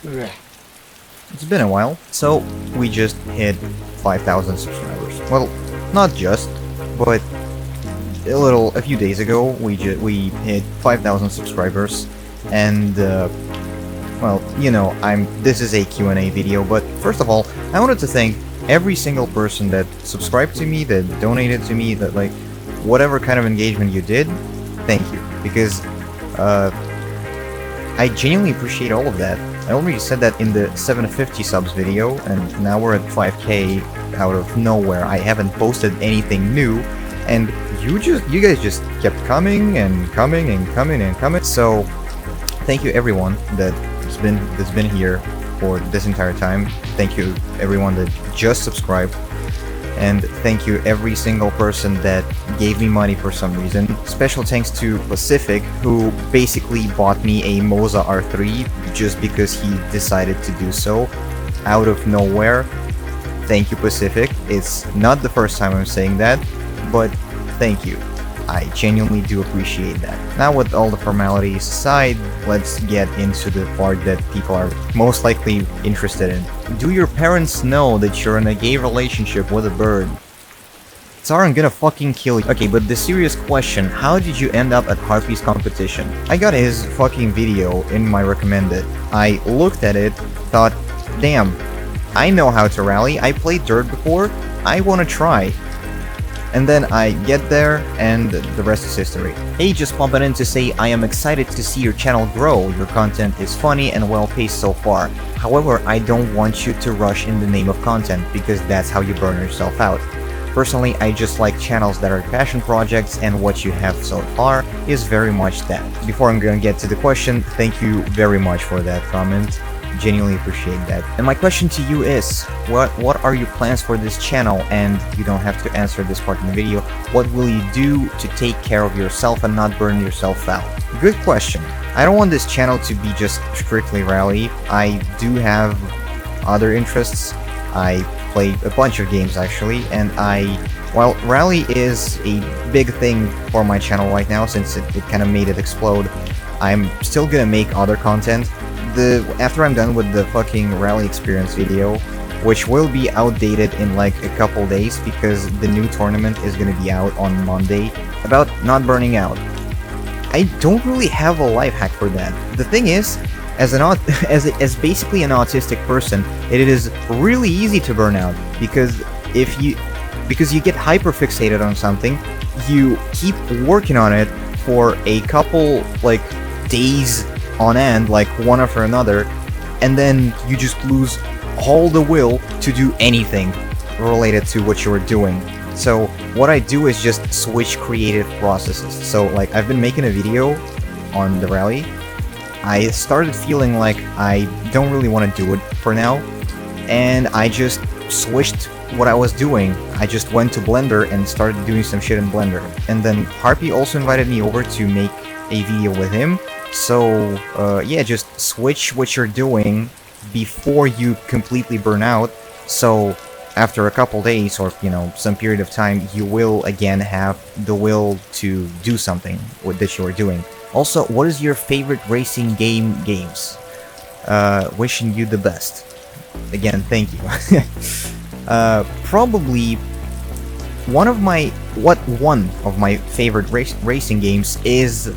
It's been a while, so we just hit 5,000 subscribers. Well, not just, but a few days ago we hit 5,000 subscribers, and well, you know, this is a Q&A video, but first of all, I wanted to thank every single person that subscribed to me, that donated to me, that like whatever kind of engagement you did, thank you, because I genuinely appreciate all of that. I already said that in the 750 subs video, and now we're at 5k out of nowhere. I haven't posted anything new, and you guys just kept coming and coming and coming and coming. So thank you everyone that's been here for this entire time. Thank you everyone that just subscribed. And thank you every single person that gave me money for some reason. Special thanks to Pacific, who basically bought me a Moza R3 just because he decided to do so out of nowhere. Thank you, Pacific. It's not the first time I'm saying that, but thank you. I genuinely do appreciate that. Now, with all the formalities aside, let's get into the part that people are most likely interested in. Do your parents know that you're in a gay relationship with a bird? Tsar, I'm gonna fucking kill you. Okay, but the serious question, how did you end up at Harpy's competition? I got his fucking video in my recommended. I looked at it, thought, damn, I know how to rally, I played dirt before, I wanna try. And then I get there, and the rest is history. Hey, just popping in to say I am excited to see your channel grow. Your content is funny and well-paced so far. However, I don't want you to rush in the name of content, because that's how you burn yourself out. Personally, I just like channels that are passion projects, and what you have so far is very much that. Before I'm gonna get to the question, thank you very much for that comment. Genuinely appreciate that. And my question to you is, what are your plans for this channel? And you don't have to answer this part in the video. What will you do to take care of yourself and not burn yourself out? Good question. I don't want this channel to be just strictly rally. I do have other interests. I play a bunch of games actually, and while rally is a big thing for my channel right now since it kind of made it explode, I'm still gonna make other content. After I'm done with the fucking rally experience video, which will be outdated in like a couple days because the new tournament is gonna be out on Monday, about not burning out. I don't really have a life hack for that. The thing is, as basically an autistic person, it is really easy to burn out because you get hyper fixated on something, you keep working on it for a couple like days on end, like one after another, and then you just lose all the will to do anything related to what you're doing. So what I do is just switch creative processes. So like I've been making a video on the rally. I started feeling like I don't really want to do it for now, and I just switched what I was doing. I just went to Blender and started doing some shit in Blender. And then Harpy also invited me over to make a video with him. So, yeah, just switch what you're doing before you completely burn out, so after a couple days or, you know, some period of time, you will again have the will to do something that you're doing. Also, what is your favorite racing games? Wishing you the best. Again, thank you. Probably one of my favorite racing games is,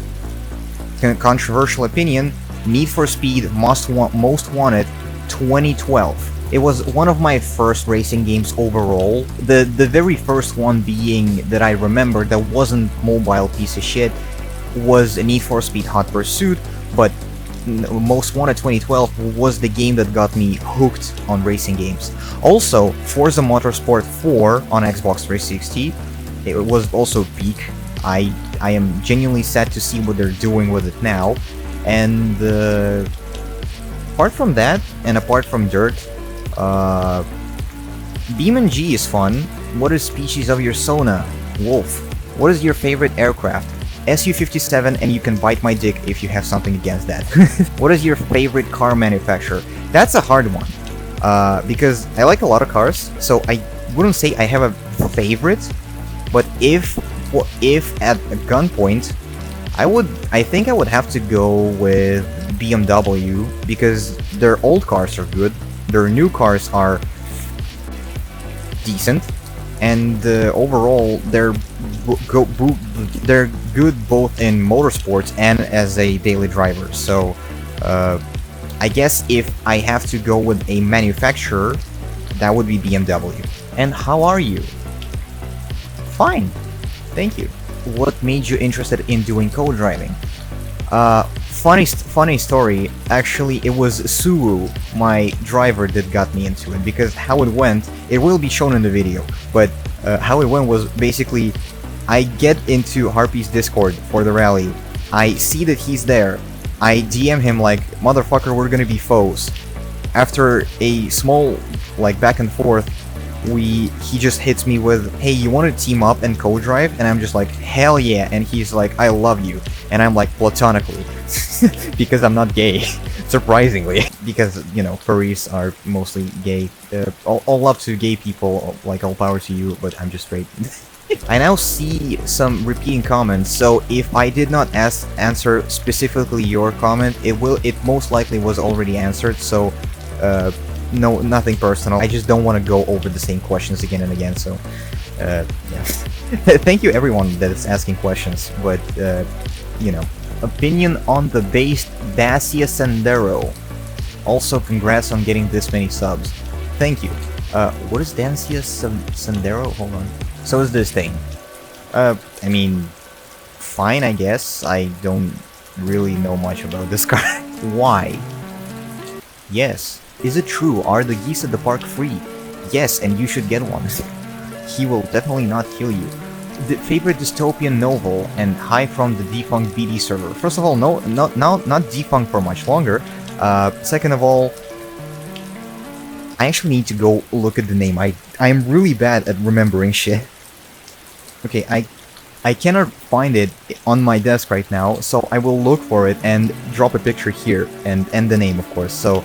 controversial opinion, Need for Speed Most Wanted 2012. It was one of my first racing games overall. The very first one being that I remember that wasn't mobile piece of shit was Need for Speed Hot Pursuit, but Most Wanted 2012 was the game that got me hooked on racing games. Also, Forza Motorsport 4 on Xbox 360, it was also peak. I am genuinely sad to see what they're doing with it now, and apart from that, and apart from Dirt, BeamNG is fun. What is species of your Sona? Wolf. What is your favorite aircraft? Su-57, and you can bite my dick if you have something against that. What is your favorite car manufacturer? That's a hard one, because I like a lot of cars, so I wouldn't say I have a favorite, but if at a gunpoint, I think I would have to go with BMW because their old cars are good, their new cars are decent, and overall they're good both in motorsports and as a daily driver. So I guess if I have to go with a manufacturer, that would be BMW. And how are you? Fine, thank you. What made you interested in doing co-driving? Funny story. Actually, it was Suwu, my driver, that got me into it. Because how it went, it will be shown in the video. But how it went was basically, I get into Harpy's Discord for the rally. I see that he's there. I DM him like, motherfucker, we're gonna be foes. After a small like back and forth, he just hits me with, hey, you want to team up and co-drive? And I'm just like, hell yeah. And he's like, I love you. And I'm like, platonically. Because I'm not gay. Surprisingly. Because, you know, furries are mostly gay. All love to gay people, like all power to you, but I'm just straight. I now see some repeating comments, so if I did not answer specifically your comment, it most likely was already answered, so no, nothing personal. I just don't want to go over the same questions again and again, so yeah. Thank you everyone that is asking questions, but you know. Opinion on the based Dacia Sandero. Also, congrats on getting this many subs. Thank you. What is Dacia Sandero? Hold on. So is this thing. I mean, fine, I guess. I don't really know much about this car. Why? Yes. Is it true? Are the geese at the park free? Yes, and you should get one. He will definitely not kill you. The favorite dystopian novel, and hi from the defunct BD server. First of all, not defunct for much longer. Second of all, I actually need to go look at the name. I am really bad at remembering shit. Okay, I cannot find it on my desk right now, so I will look for it and drop a picture here and the name, of course. So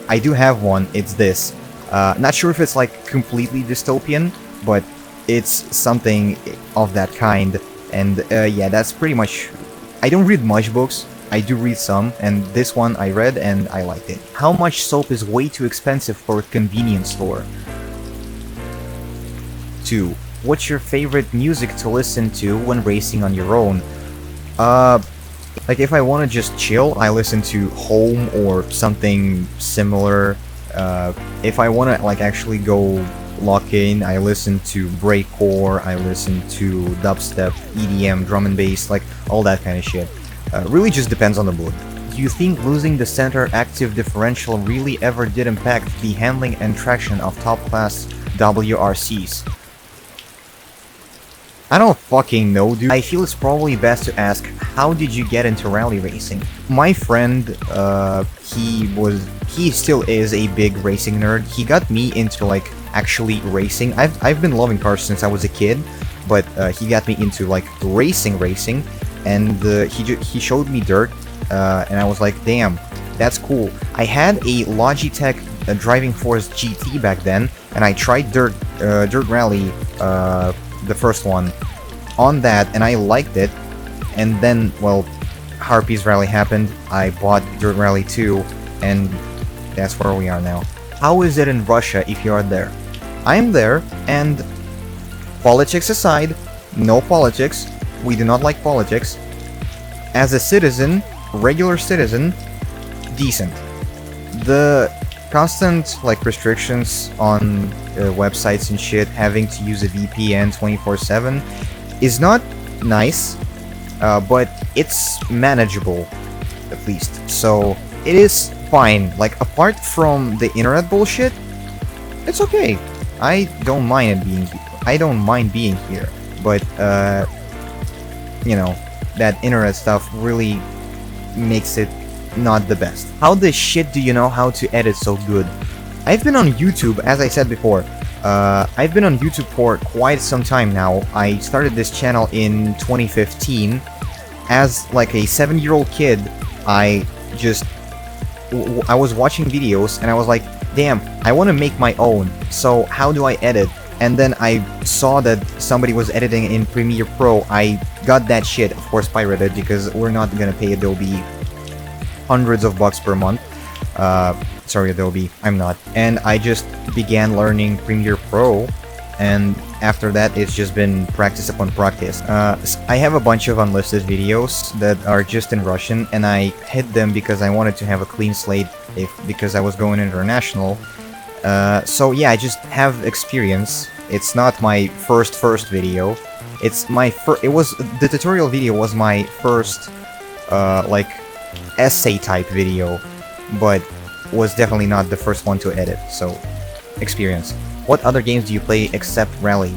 I do have one. It's this. Not sure if it's like completely dystopian, but it's something of that kind. And yeah, that's pretty much. I don't read much books. I do read some, and this one I read and I liked it. How much soap is way too expensive for a convenience store? 2. What's your favorite music to listen to when racing on your own? Like if I want to just chill, I listen to Home or something similar. If I want to like actually go lock in, I listen to breakcore, I listen to dubstep, EDM, drum and bass, like all that kind of shit. Really just depends on the mood. Do you think losing the center active differential really ever did impact the handling and traction of top-class WRCs? I don't fucking know, dude. I feel it's probably best to ask, how did you get into rally racing? My friend, he still is a big racing nerd. He got me into, like, actually racing. I've been loving cars since I was a kid, but he got me into, like, racing, and he showed me dirt, and I was like, damn, that's cool. I had a Logitech Driving Force GT back then, and I tried Dirt Rally, the first one, on that, and I liked it. And then, well, Harpy's Rally happened, I bought Dirt Rally 2, and that's where we are now. How is it in Russia if you are there? I'm there, and politics aside, no politics, we do not like politics. As a citizen, regular citizen, decent. The constant, like, restrictions on websites and shit, having to use a VPN 24/7 is not nice, but it's manageable, at least. So it is fine. Like, apart from the internet bullshit, it's okay. I don't mind being here, but you know, that internet stuff really makes it not the best. How the shit do you know how to edit so good? I've been on YouTube, as I said before. I've been on YouTube for quite some time now. I started this channel in 2015. As like a 7-year-old kid, I was watching videos and I was like, damn, I want to make my own. So how do I edit? and then I saw that somebody was editing in Premiere Pro. I got that shit, of course pirated, because we're not gonna pay Adobe hundreds of bucks per month. Sorry Adobe, I'm not. And I just began learning Premiere Pro, and after that it's just been practice upon practice. I have a bunch of unlisted videos that are just in Russian, and I hid them because I wanted to have a clean slate because I was going international. So yeah, I just have experience. It's not my first video. It's my the tutorial video was my first like essay type video, but was definitely not the first one to edit. So experience. What other games do you play except Rally?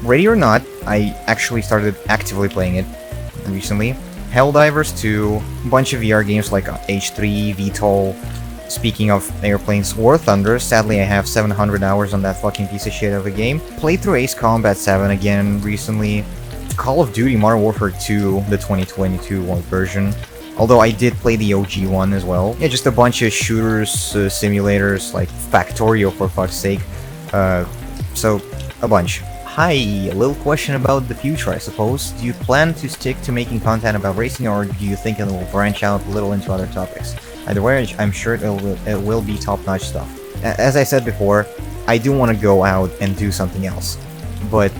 Ready or Not, I actually started actively playing it recently. Helldivers 2, a bunch of VR games like H3, VTOL. Speaking of airplanes, War Thunder, sadly I have 700 hours on that fucking piece of shit of a game. Played through Ace Combat 7 again recently. Call of Duty Modern Warfare 2, the 2022 version. Although I did play the OG one as well. Yeah, just a bunch of shooters, simulators, like Factorio for fuck's sake. So, a bunch. Hi, a little question about the future, I suppose. Do you plan to stick to making content about racing, or do you think it will branch out a little into other topics? Either way, I'm sure it will be top-notch stuff. As I said before, I do want to go out and do something else. But,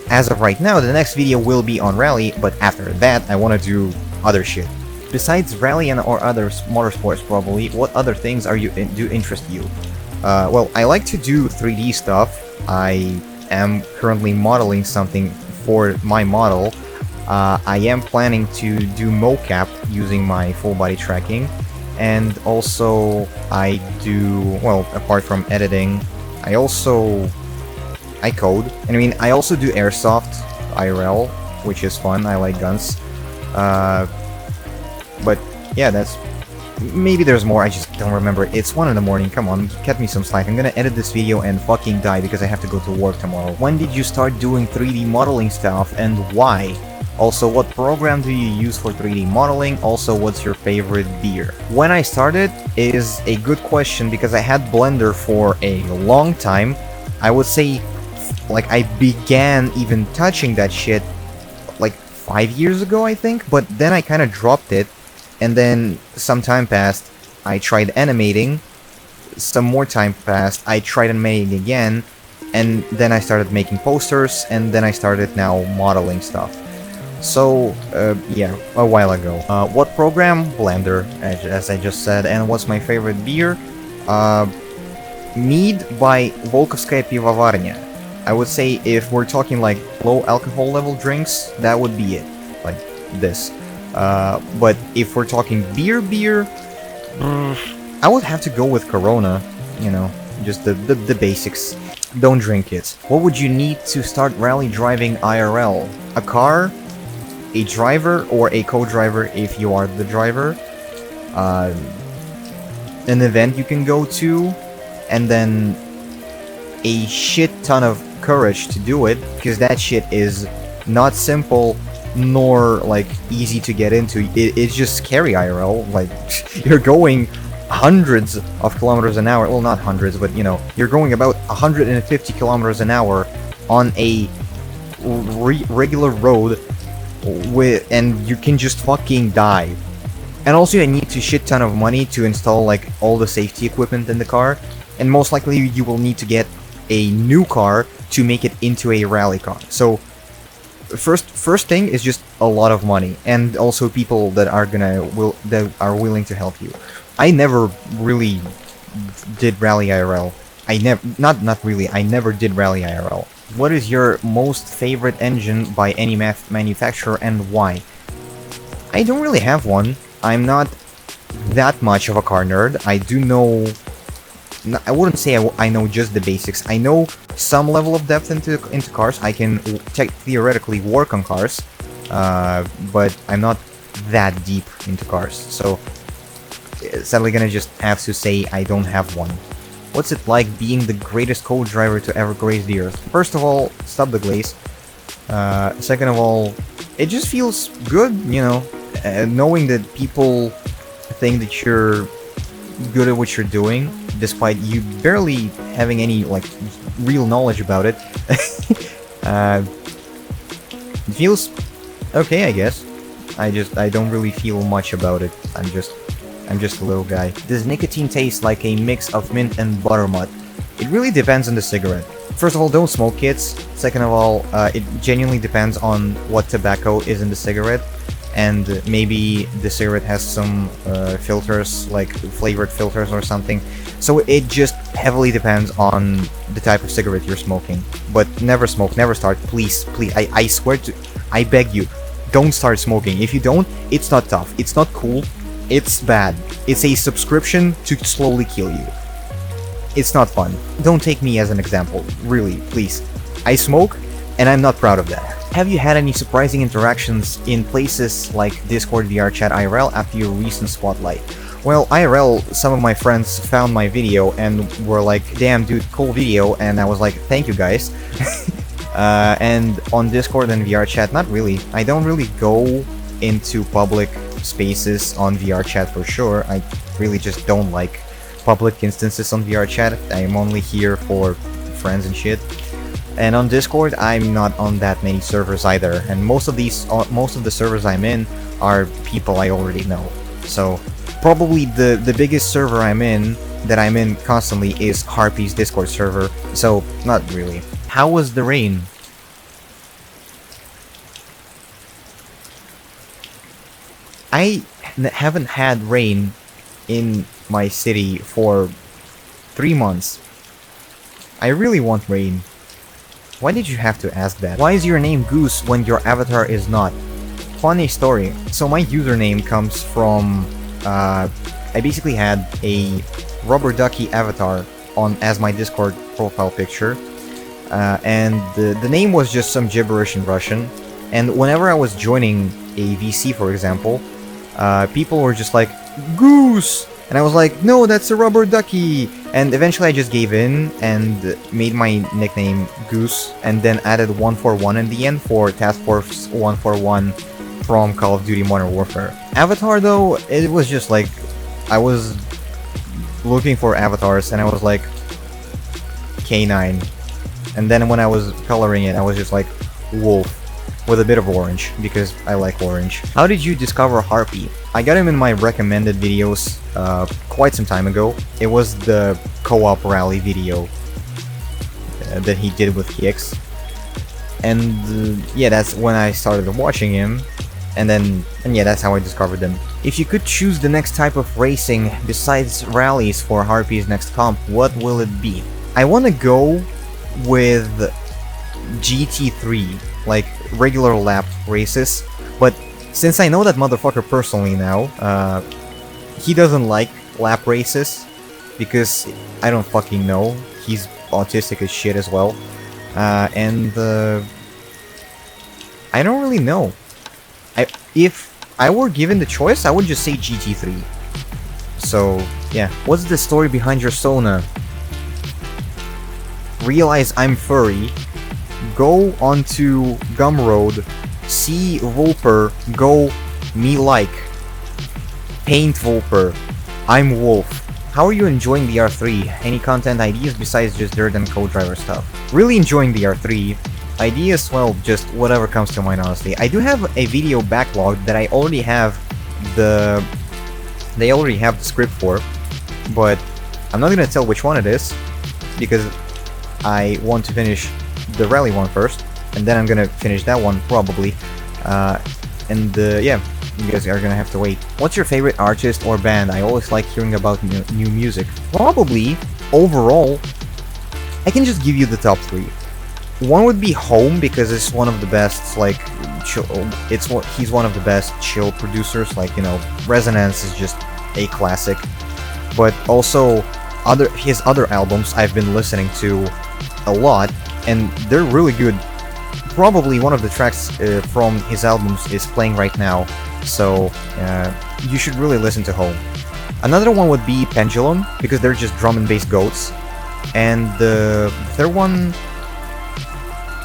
as of right now, the next video will be on Rally, but after that, I want to do other shit. Besides Rally or other motorsports probably, what other things do interest you? Well, I like to do 3D stuff. I am currently modeling something for my model. I am planning to do mocap using my full body tracking, and also I do, well, apart from editing, I code. I mean, I also do airsoft IRL, which is fun. I like guns. But yeah, maybe there's more, I just don't remember. It's 1 in the morning, come on, cut me some slack. I'm gonna edit this video and fucking die because I have to go to work tomorrow. When did you start doing 3D modeling stuff, and why? Also, what program do you use for 3D modeling? Also, what's your favorite beer? When I started is a good question because I had Blender for a long time. I would say, like, I began even touching that shit like 5 years ago, I think, but then I kind of dropped it, and then some time passed, I tried animating, some more time passed, I tried animating again, and then I started making posters, and then I started now modeling stuff. So, yeah, a while ago. What program? Blender, as I just said. And what's my favorite beer? Mead by Volkovskaya Pivovarnya. I would say if we're talking like low alcohol level drinks, that would be it. Like this. But if we're talking beer, I would have to go with Corona. You know, just the basics. Don't drink it. What would you need to start rally driving IRL? A car? A driver or a co-driver if you are the driver, an event you can go to, and then a shit ton of courage to do it, because that shit is not simple nor like easy to get into. It's just scary IRL. Like, you're going hundreds of kilometers an hour, well, not hundreds, but you know, you're going about 150 kilometers an hour on a regular road and you can just fucking die. And also you need a shit ton of money to install like all the safety equipment in the car, and most likely you will need to get a new car to make it into a rally car. So first thing is just a lot of money, and also people that are willing to help you. I never really did rally IRL. I never did rally IRL. What is your most favorite engine by any manufacturer, and why? I don't really have one. I'm not that much of a car nerd. I do know... I wouldn't say I know just the basics. I know some level of depth into cars. I can theoretically work on cars, but I'm not that deep into cars. So, sadly gonna just have to say I don't have one. What's it like being the greatest co-driver to ever grace the earth? First of all, stop the glaze. Second of all, it just feels good, you know, knowing that people think that you're good at what you're doing, despite you barely having any, like, real knowledge about it. It feels okay, I guess. I don't really feel much about it. I'm just a little guy. Does nicotine taste like a mix of mint and buttermut? It really depends on the cigarette. First of all, don't smoke, kids. Second of all, it genuinely depends on what tobacco is in the cigarette, and maybe the cigarette has some filters, like flavored filters or something. So it just heavily depends on the type of cigarette you're smoking. But never smoke, never start, please, please. I swear to, I beg you, don't start smoking. If you don't, it's not tough, it's not cool, it's bad. It's a subscription to slowly kill you. It's not fun. Don't take me as an example, really, please. I smoke, and I'm not proud of that. Have you had any surprising interactions in places like Discord, VR Chat, IRL after your recent spotlight? Well, IRL, some of my friends found my video and were like, damn dude, cool video, and I was like, thank you guys. And on Discord and VR Chat, not really. I don't really go into public spaces on VR Chat for sure. I really just don't like public instances on VR Chat. I'm only here for friends and shit. And on Discord, I'm not on that many servers either. And most of the servers I'm in are people I already know. So probably the biggest server I'm in constantly is Harpy's Discord server. So not really. How was the rain? I haven't had rain in my city for 3 months. I really want rain. Why did you have to ask that? Why is your name Goose when your avatar is not? Funny story. So my username comes from I basically had a rubber ducky avatar on as my Discord profile picture, and the name was just some gibberish in Russian. And whenever I was joining a VC, for example, people were just like, Goose! And I was like, no, that's a rubber ducky! And eventually I just gave in and made my nickname Goose, and then added 141 in the end for Task Force 141 from Call of Duty Modern Warfare. Avatar though, it was just like, I was looking for avatars and I was like, K9. And then when I was coloring it, I was just like, wolf. With a bit of orange, because I like orange. How did you discover Harpy? I got him in my recommended videos quite some time ago. It was the co-op rally video that he did with Kix. And yeah, that's when I started watching him. And yeah, that's how I discovered them. If you could choose the next type of racing besides rallies for Harpy's next comp, what will it be? I want to go with GT3, like regular lap races, but since I know that motherfucker personally now, he doesn't like lap races, because I don't fucking know, he's autistic as shit as well, and I don't really know. If I were given the choice, I would just say GT3. So yeah, what's the story behind your Sona? Realize I'm furry. Go onto Gumroad, see Volper, go me like. Paint Volper, I'm Wolf. How are you enjoying the R3? Any content ideas besides just dirt and Codriver stuff? Really enjoying the R3. Ideas, well, just whatever comes to mind, honestly. I do have a video backlog that I already have the script for, but I'm not gonna tell which one it is, because I want to finish the rally one first, and then I'm gonna finish that one probably, yeah, you guys are gonna have to wait. What's your favorite artist or band? I always like hearing about new music. Probably, overall, I can just give you the top 3. One would be Home, because it's one of the best, like, he's one of the best chill producers, like, you know, Resonance is just a classic, but also his other albums I've been listening to a lot, and they're really good. Probably one of the tracks from his albums is playing right now, so you should really listen to Home. Another one would be Pendulum, because they're just drum and bass goats. And the third one,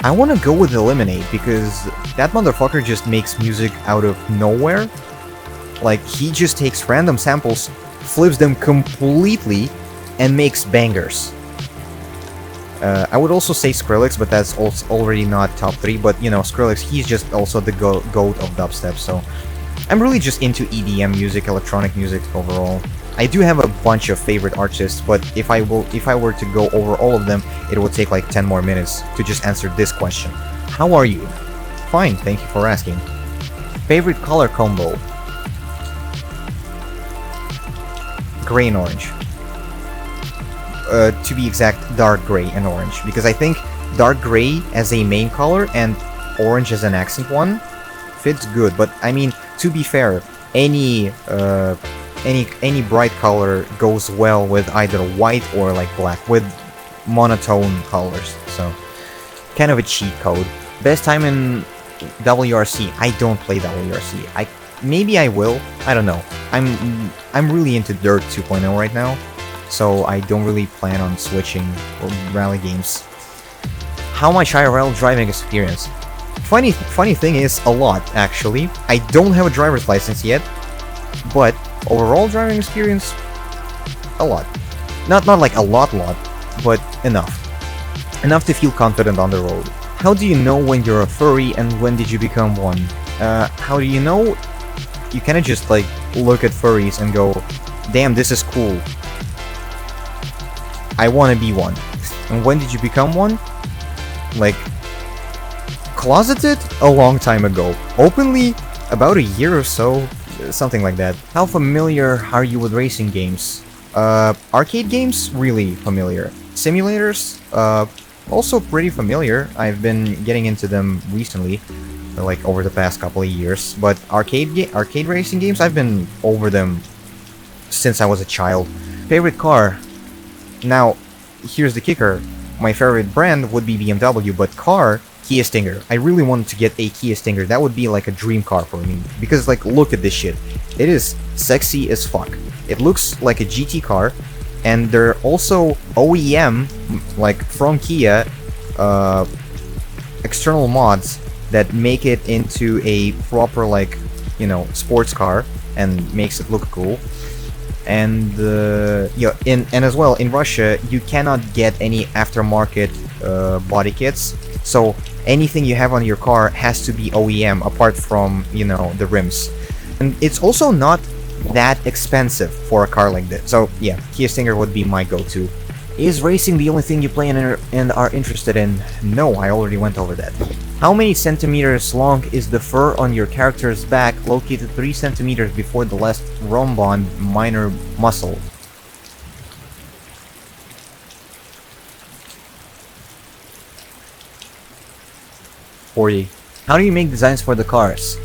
I want to go with Eliminate, because that motherfucker just makes music out of nowhere. Like, he just takes random samples, flips them completely, and makes bangers. I would also say Skrillex, but that's also already not top 3. But, you know, Skrillex, he's just also the goat of dubstep, so... I'm really just into EDM music, electronic music overall. I do have a bunch of favorite artists, but if I were to go over all of them, it would take like 10 more minutes to just answer this question. How are you? Fine, thank you for asking. Favorite color combo? Gray and orange. To be exact, dark gray and orange, because I think dark gray as a main color and orange as an accent one fits good. But I mean, to be fair, any bright color goes well with either white or like black, with monotone colors. So kind of a cheat code. Best time in WRC? I don't play WRC. Maybe I will. I don't know. I'm really into Dirt 2.0 right now, so I don't really plan on switching rally games. How much IRL driving experience? Funny thing is, a lot, actually. I don't have a driver's license yet, but overall driving experience, a lot. Not like a lot, but enough. Enough to feel confident on the road. How do you know when you're a furry and when did you become one? How do you know? You kinda just like look at furries and go, damn, this is cool. I wanna be one. And when did you become one? Like, closeted a long time ago. Openly, about a year or so, something like that. How familiar are you with racing games? Arcade games? Really familiar. Simulators? Also pretty familiar. I've been getting into them recently, like over the past couple of years. But arcade racing games, I've been over them since I was a child. Favorite car? Now, here's the kicker. My favorite brand would be BMW, but car, Kia Stinger. I really wanted to get a Kia Stinger. That would be like a dream car for me. Because, like, look at this shit. It is sexy as fuck. It looks like a GT car. And they're also OEM, like, from Kia, external mods that make it into a proper, like, you know, sports car. And makes it look cool. And, yeah, and as well, in Russia, you cannot get any aftermarket body kits. So anything you have on your car has to be OEM, apart from, you know, the rims. And it's also not that expensive for a car like this. So yeah, Kia Stinger would be my go-to. Is racing the only thing you play and are interested in? No, I already went over that. How many centimeters long is the fur on your character's back, located 3 centimeters before the last rhombon minor muscle? How do you make designs for the cars?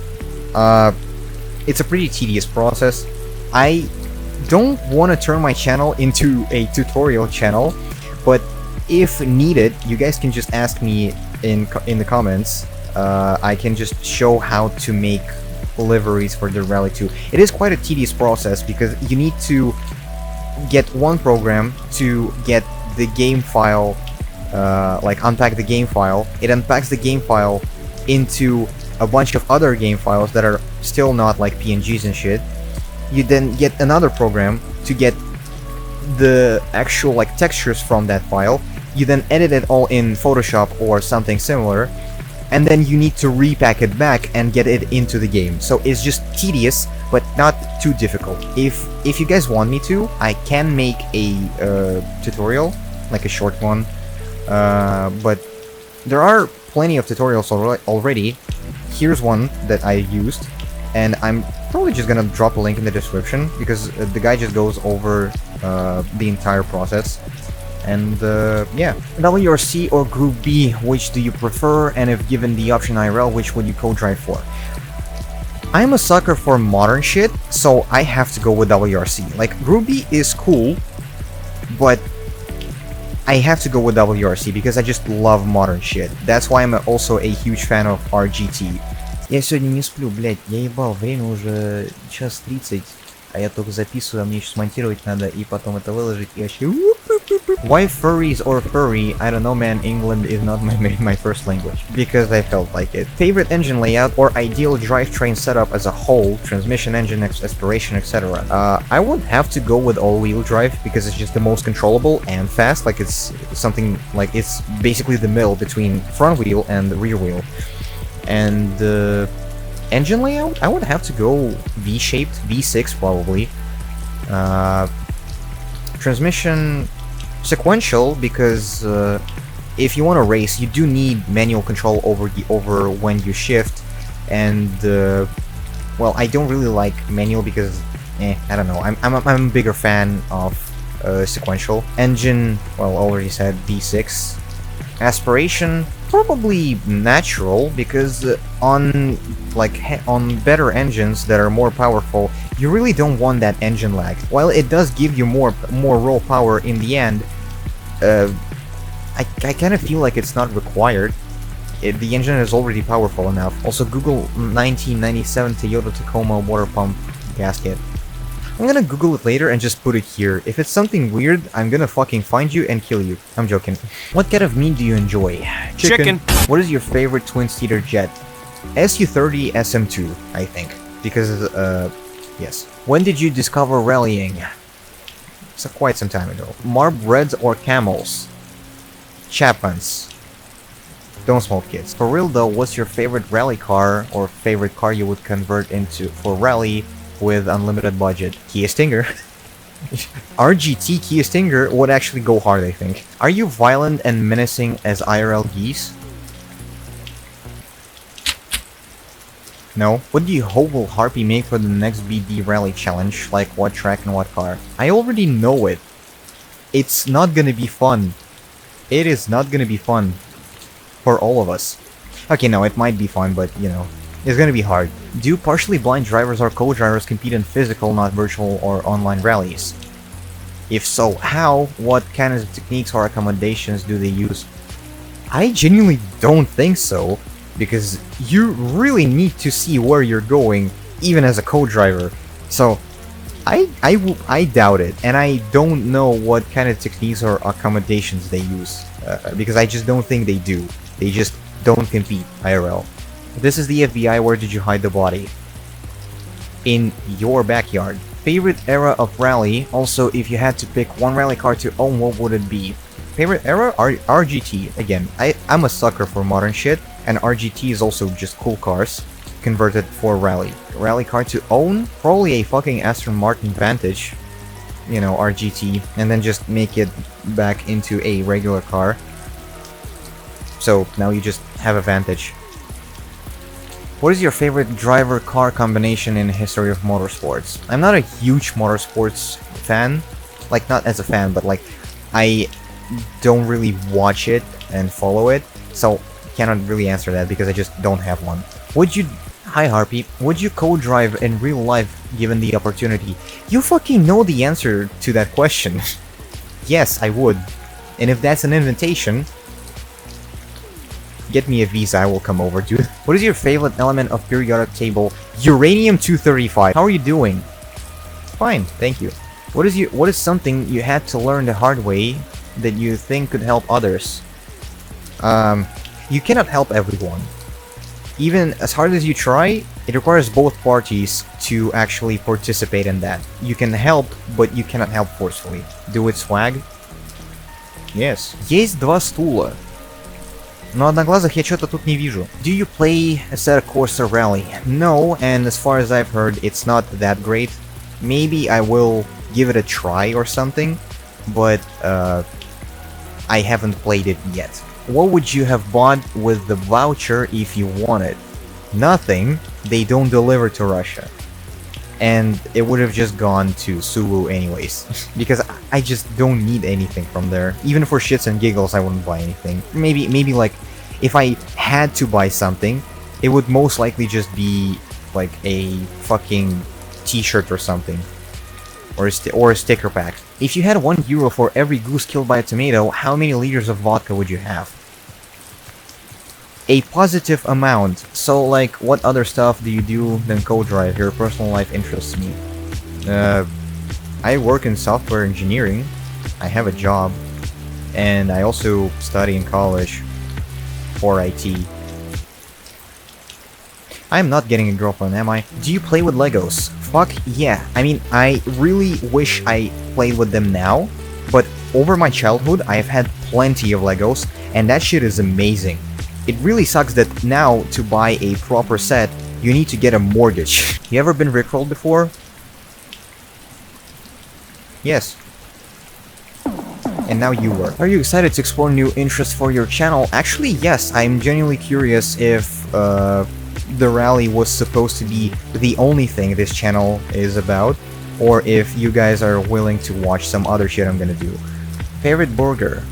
It's a pretty tedious process. I don't want to turn my channel into a tutorial channel, but if needed, you guys can just ask me in the comments. I can just show how to make liveries for the Rally 2. It is quite a tedious process because you need to get one program to get the game file, like unpack the game file. It unpacks the game file into a bunch of other game files that are still not like PNGs and shit. You then get another program to get the actual like textures from that file. You then edit it all in Photoshop or something similar, and then you need to repack it back and get it into the game. So it's just tedious, but not too difficult. If you guys want me to, I can make a tutorial, like a short one, but there are plenty of tutorials already. Here's one that I used, and I'm probably just gonna drop a link in the description, because the guy just goes over the entire process. And yeah, WRC or Group B, which do you prefer? And if given the option IRL, which would you co-drive for? I'm a sucker for modern shit, so I have to go with WRC. Like, Group B is cool, but I have to go with WRC because I just love modern shit. That's why I'm also a huge fan of RGT. Я сегодня не сплю, блять, я ебал, время уже 1:30, а я только записываю, а мне еще смонтировать надо и потом это выложить, и вообще... Why furries or furry? I don't know, man. England is not my first language. Because I felt like it. Favorite engine layout or ideal drivetrain setup as a whole, transmission, engine aspiration, etc. I would have to go with all-wheel drive because it's just the most controllable and fast. Like it's something like it's basically the middle between front wheel and rear wheel. And engine layout, I would have to go V-shaped, V6 probably. Transmission sequential because if you want to race, you do need manual control over when you shift, and well, I don't really like manual because I don't know. I'm a bigger fan of sequential. Engine, well, already said V6. Aspiration, probably natural because on better engines that are more powerful, you really don't want that engine lag. While it does give you more raw power in the end, I kind of feel like it's not required. The engine is already powerful enough. Also, Google 1997 Toyota Tacoma water pump gasket. I'm gonna Google it later and just put it here. If it's something weird, I'm gonna fucking find you and kill you. I'm joking. What kind of meat do you enjoy? Chicken. What is your favorite twin-seater jet? SU-30 SM2, I think. Because, yes. When did you discover rallying? It's quite some time ago. Marb Reds or Camels? Chapmans. Don't smoke, kids. For real though, what's your favorite rally car or favorite car you would convert into for rally with unlimited budget? Kia Stinger. RGT Kia Stinger would actually go hard, I think. Are you violent and menacing as IRL geese? No. What do you hope will Harpy make for the next BD rally challenge? Like what track and what car? I already know it. It's not gonna be fun. It is not gonna be fun. For all of us. Okay, no, it might be fun, but, you know, it's gonna be hard. Do partially blind drivers or co-drivers compete in physical, not virtual or online rallies? If so, how? What kind of techniques or accommodations do they use? I genuinely don't think so, because you really need to see where you're going, even as a co-driver. So, I doubt it, and I don't know what kind of techniques or accommodations they use, because I just don't think they do. They just don't compete IRL. This is the FBI, where did you hide the body? In your backyard. Favorite era of rally, also if you had to pick one rally car to own, what would it be? Favorite era? RGT. Again, I'm a sucker for modern shit, and RGT is also just cool cars converted for rally. Rally car to own? Probably a fucking Aston Martin Vantage, you know, RGT, and then just make it back into a regular car. So now you just have a Vantage. What is your favorite driver-car combination in the history of motorsports? I'm not a huge motorsports fan, like not as a fan, but like I don't really watch it and follow it, so cannot really answer that because I just don't have one. Would you... Hi Harpy, would you co-drive in real life given the opportunity? You fucking know the answer to that question. Yes, I would. And if that's an invitation, get me a visa, I will come over, dude. What is your favorite element of periodic table? Uranium-235. How are you doing? Fine, thank you. What is something you had to learn the hard way that you think could help others? You cannot help everyone. Even as hard as you try, it requires both parties to actually participate in that. You can help, but you cannot help forcefully. Do it, swag? Yes. Есть два стула. Но одноглазых я что-то тут не вижу. Do you play Assetto Corsa Rally? No, and as far as I've heard, it's not that great. Maybe I will give it a try or something, but I haven't played it yet. What would you have bought with the voucher if you wanted? Nothing. They don't deliver to Russia. And it would have just gone to Sulu anyways. Because I just don't need anything from there. Even for shits and giggles, I wouldn't buy anything. Maybe like, if I had to buy something, it would most likely just be like a fucking t-shirt or something. Or a sticker pack. If you had €1 for every goose killed by a tomato, how many liters of vodka would you have? A positive amount. So, like, what other stuff do you do than co-drive? Your personal life interests me. I work in software engineering. I have a job. and I also study in college for IT. I'm not getting a girlfriend, am I? Do you play with Legos? Fuck yeah. I mean, I really wish I played with them now, but over my childhood, I've had plenty of Legos, and that shit is amazing. It really sucks that now, to buy a proper set, you need to get a mortgage. You ever been rickrolled before? Yes. And now you were. Are you excited to explore new interests for your channel? Actually, yes. I'm genuinely curious if the rally was supposed to be the only thing this channel is about, or if you guys are willing to watch some other shit I'm gonna do. Favorite burger?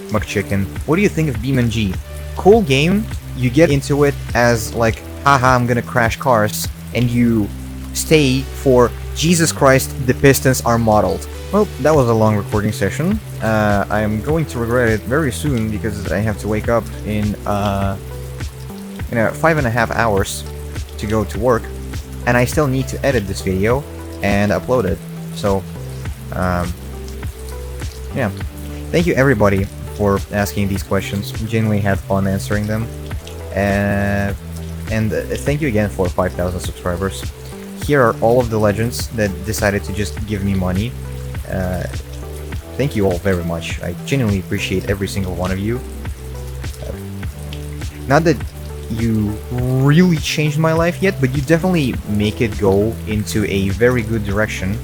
McChicken. What do you think of BeamNG? Cool game. You get into it as like, haha, I'm gonna crash cars, and you stay for Jesus Christ, the pistons are modeled. Well, that was a long recording session. I'm going to regret it very soon because I have to wake up in 5.5 hours to go to work, and I still need to edit this video and upload it. So, yeah. Thank you everybody for asking these questions. Genuinely had fun answering them. And thank you again for 5,000 subscribers. Here are all of the legends that decided to just give me money. Thank you all very much. I genuinely appreciate every single one of you. Not that you really changed my life yet, but you definitely make it go into a very good direction,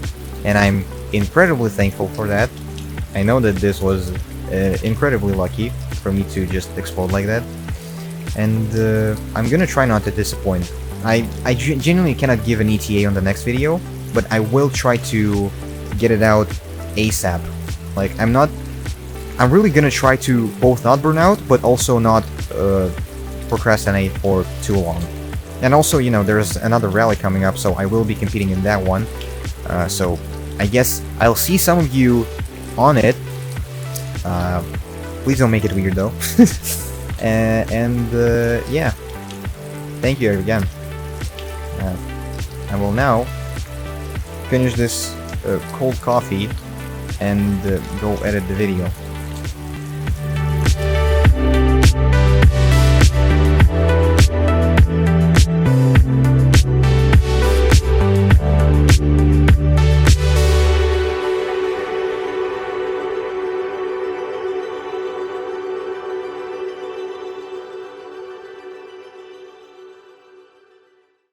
and I'm incredibly thankful for that. I know that this was incredibly lucky for me to just explode like that, and I'm gonna try not to disappoint. I genuinely cannot give an ETA on the next video, but I will try to get it out ASAP. Like, I'm really gonna try to both not burn out, but also not procrastinate for too long. And also, you know, there's another rally coming up, so I will be competing in that one. So I guess I'll see some of you on it. Please don't make it weird though. Yeah, thank you again. I will now finish this cold coffee and go edit the video.